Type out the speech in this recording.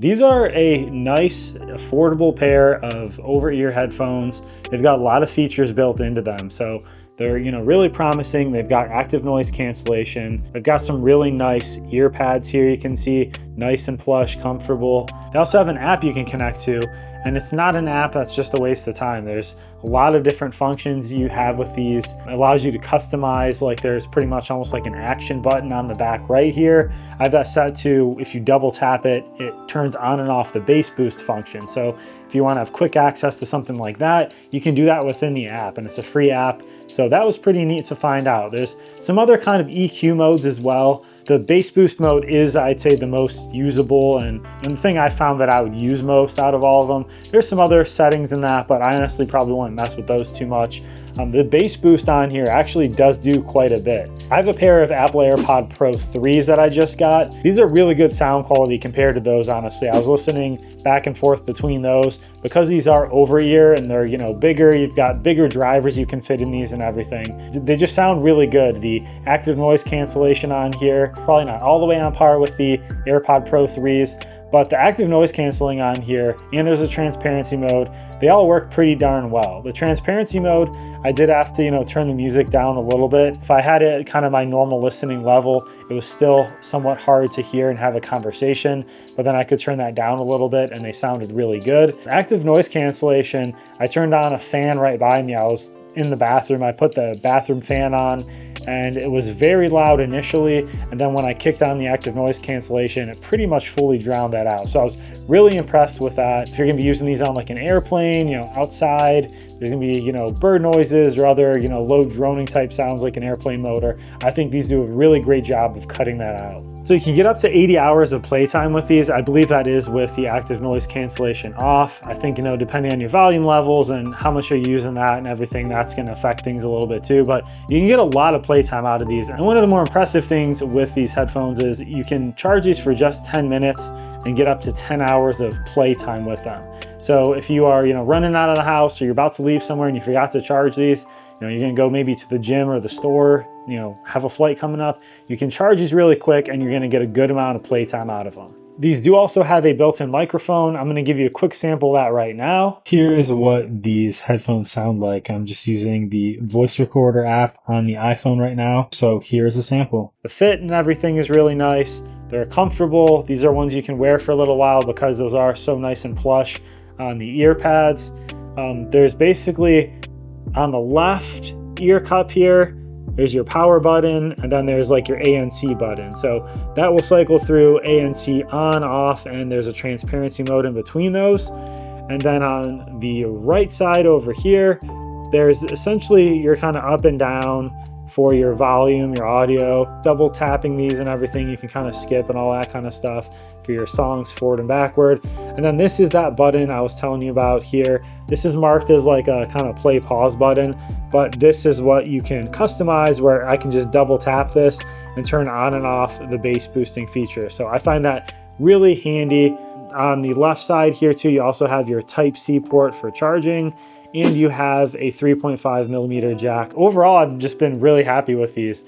These are a nice, affordable pair of over-ear headphones. They've got a lot of features built into them, so they're, really promising. They've got active noise cancellation. They've got some really nice ear pads here. You can see nice and plush, comfortable. They also have an app you can connect to, and it's not an app that's just a waste of time. There's a lot of different functions you have with these. It allows you to customize, like there's pretty much almost like an action button on the back right here. I have that set to, if you double tap it, it turns on and off the bass boost function. So if you want to have quick access to something like that, you can do that within the app, and it's a free app. So that was pretty neat to find out. There's some other kind of EQ modes as well. The bass boost mode is, I'd say, the most usable and the thing I found that I would use most out of all of them. There's some other settings in that, but I honestly probably wouldn't mess with those too much. The bass boost on here actually does do quite a bit. I have a pair of Apple AirPod Pro 3s that I just got. These are really good sound quality compared to those, honestly. I was listening back and forth between those. Because these are over ear and they're, bigger, you've got bigger drivers you can fit in these and everything. They just sound really good. The active noise cancellation on here, probably not all the way on par with the AirPod Pro 3s, but the active noise canceling on here, and there's a transparency mode, they all work pretty darn well. The transparency mode, I did have to, turn the music down a little bit. If I had it at kind of my normal listening level, it was still somewhat hard to hear and have a conversation, but then I could turn that down a little bit and they sounded really good. Active noise cancellation, I turned on a fan right by me. I was in the bathroom. I put the bathroom fan on and it was very loud initially, and then when I kicked on the active noise cancellation, it pretty much fully drowned that out. So I was really impressed with that. If you're gonna be using these on like an airplane, outside, there's gonna be, bird noises or other, low droning type sounds like an airplane motor. I think these do a really great job of cutting that out. So you can get up to 80 hours of playtime with these. I believe that is with the active noise cancellation off. I think, depending on your volume levels and how much you're using that and everything, that's gonna affect things a little bit too, but you can get a lot of playtime out of these. And one of the more impressive things with these headphones is you can charge these for just 10 minutes and get up to 10 hours of playtime with them. So if you are, running out of the house or you're about to leave somewhere and you forgot to charge these, you're gonna go maybe to the gym or the store, have a flight coming up, you can charge these really quick and you're gonna get a good amount of playtime out of them. These do also have a built-in microphone. I'm gonna give you a quick sample of that right now. Here is what these headphones sound like. I'm just using the voice recorder app on the iPhone right now. So here's a sample. The fit and everything is really nice. They're comfortable. These are ones you can wear for a little while because those are so nice and plush on the ear pads. There's basically on the left ear cup here, there's your power button, and then there's like your ANC button. So that will cycle through ANC on, off, and there's a transparency mode in between those. And then on the right side over here, there's essentially your kind of up and down for your volume, your audio. Double tapping these and everything, you can kind of skip and all that kind of stuff for your songs forward and backward. And then this is that button I was telling you about here. This is marked as like a kind of play pause button, but this is what you can customize where I can just double tap this and turn on and off the bass boosting feature. So I find that really handy. On the left side here too, you also have your Type-C port for charging, and you have a 3.5 millimeter jack. Overall, I've just been really happy with these.